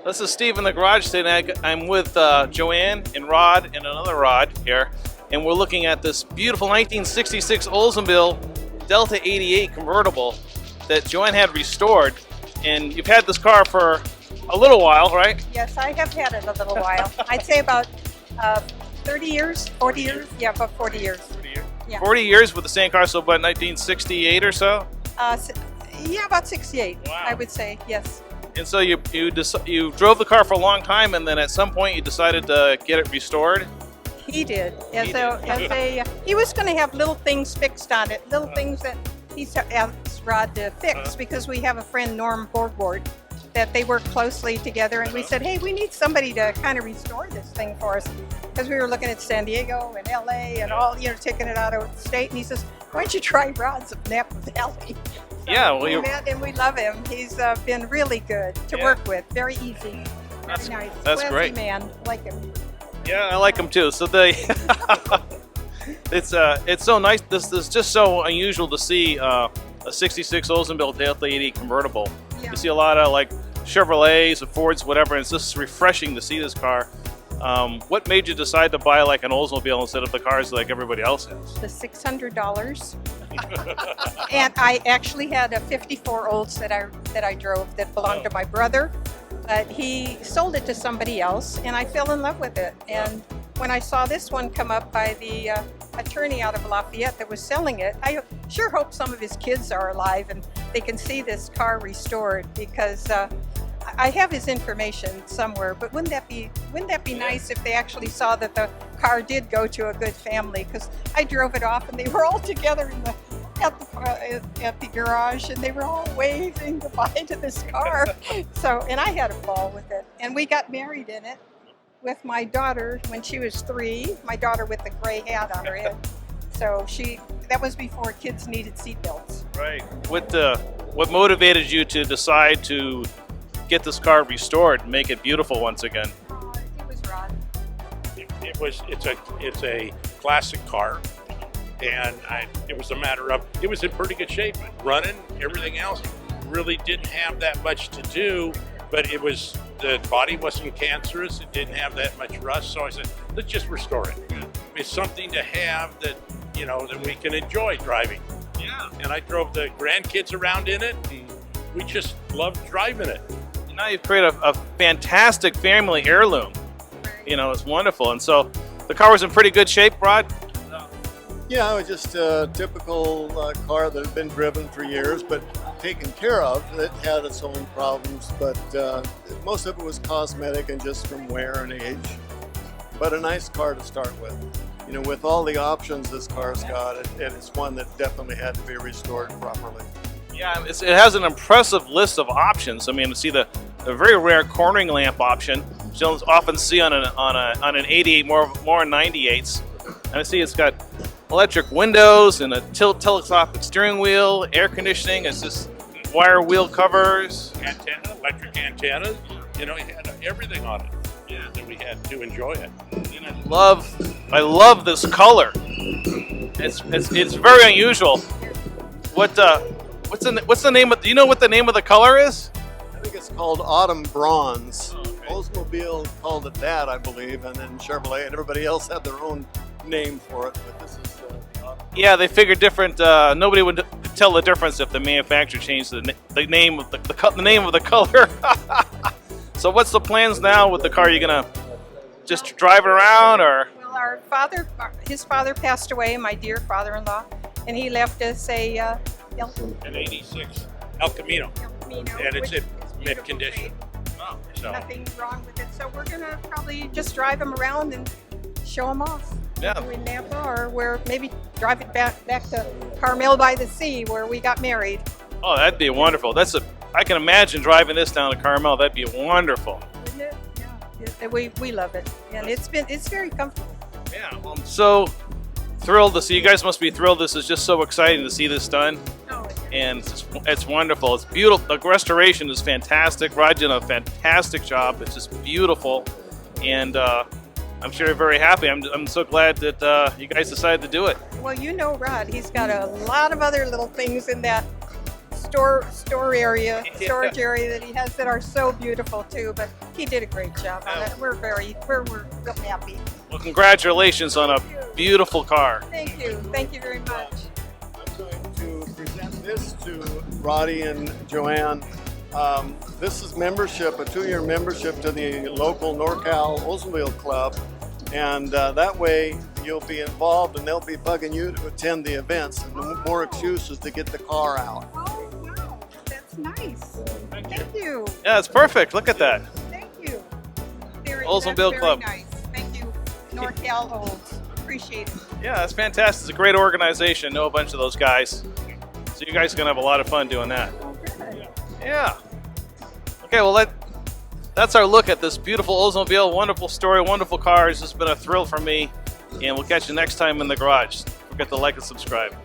This is Steve in the garage today. I'm with Joanne and Rod and another Rod here, and we're looking at this beautiful 1966 Oldsmobile Delta 88 convertible that Joanne had restored. And you've had this car for a little while, right? Yes, I have had it a little while. I'd say about 30 years, 40 years. Yeah, about 40 years. 40 years? Yeah. 40 years with the same car, so about 1968 or so? Yeah, about 68, Wow. I would say, yes. And so you drove the car for a long time, and then at some point you decided to get it restored? He did. He was going to have little things fixed on it, little things that he asked Rod to fix, because we have a friend, Norm Borgward, that they work closely together, and we said, hey, we need somebody to kind of restore this thing for us, because we were looking at San Diego and LA and all, taking it out of the state, and he says, why don't you try Rod's of Napa Valley? So yeah, well, we met and we love him. He's been really good to work with, very easy, very nice. That's classy great. Man, like him. Yeah, I like them too. So it's so nice. This is just so unusual to see a 66 Oldsmobile Delta 88 convertible. Yeah. You see a lot of like Chevrolets, Fords, whatever, and it's just refreshing to see this car. What made you decide to buy like an Oldsmobile instead of the cars like everybody else has? The $600. And I actually had a 54 Olds that I drove that belonged to my brother, but he sold it to somebody else, and I fell in love with it. And when I saw this one come up by the attorney out of Lafayette that was selling it, I sure hope some of his kids are alive and they can see this car restored, because I have his information somewhere. But wouldn't that be nice if they actually saw that the car did go to a good family? Because I drove it off and they were all together at the garage, and they were all waving goodbye to this car. So, and I had a ball with it, and we got married in it with my daughter when she was 3. My daughter with the gray hat on her head. So that was before kids needed seatbelts. Right. What motivated you to decide to get this car restored and make it beautiful once again? It was Rod. It's a classic car, and it was a matter of, it was in pretty good shape, running, everything else. Really didn't have that much to do, but the body wasn't cancerous, it didn't have that much rust, so I said, let's just restore it. It's something to have that we can enjoy driving. Yeah. And I drove the grandkids around in it, and we just loved driving it. Now you've created a fantastic family heirloom. It's wonderful. And so the car was in pretty good shape, Rod? Yeah, it was just a typical car that had been driven for years, but taken care of. It had its own problems, but most of it was cosmetic and just from wear and age. But a nice car to start with. With all the options this car's got, it's one that definitely had to be restored properly. Yeah, it has an impressive list of options. I mean, see the very rare cornering lamp option, which you don't often see on an 88, more on 98s. And I see it's got electric windows and a telescopic steering wheel, air conditioning. It's just wire wheel covers, electric antennas. It had everything on it. Yeah, that we had to enjoy it. And I love this color. It's very unusual. What's the name of? Do you know what the name of the color is? I think it's called Autumn Bronze. Oh, okay. Oldsmobile called it that, I believe, and then Chevrolet and everybody else had their own name for it. But this is the Autumn. Yeah, they figured different. Nobody would tell the difference if the manufacturer changed the name of the name of the color. So what's the plans now with the car? Are you gonna just drive it around, or? Well, his father passed away, my dear father-in-law, and he left us an '86 El Camino, and it's in mint condition. Oh, So nothing wrong with it. So we're gonna probably just drive him around and show him off. Yeah. In Napa, or maybe drive it back to Carmel by the Sea, where we got married. Oh, that'd be wonderful. I can imagine driving this down to Carmel. That'd be wonderful. Isn't it? Yeah. We love it, and it's very comfortable. Yeah, well, I'm so thrilled to see. You guys must be thrilled. This is just so exciting to see this done. Oh, And it's wonderful. It's beautiful. The restoration is fantastic. Rod did a fantastic job. It's just beautiful, and I'm sure you're very happy. I'm so glad that you guys decided to do it. well, Rod, he's got a lot of other little things in that store area, storage area that he has that are so beautiful too. But he did a great job on it. We're real happy. Well, congratulations on a beautiful car. Thank you very much. I'm going to present this to Roddy and Joanne. This is membership, a 2-year membership to the local NorCal Oldsmobile Club, and that way you'll be involved and they'll be bugging you to attend the events, and more excuses to get the car out. Oh wow, that's nice. Thank you. Yeah, it's perfect. Look at that. Thank you. Oldsmobile that's Club. Very nice. Thank you, NorCal Olds. Appreciate it. Yeah, that's fantastic. It's a great organization. Know a bunch of those guys. So you guys are going to have a lot of fun doing that. Oh, good. Yeah. Okay, well, that's our look at this beautiful Oldsmobile. Wonderful story, wonderful cars. It's been a thrill for me. And we'll catch you next time in the garage. Don't forget to like and subscribe.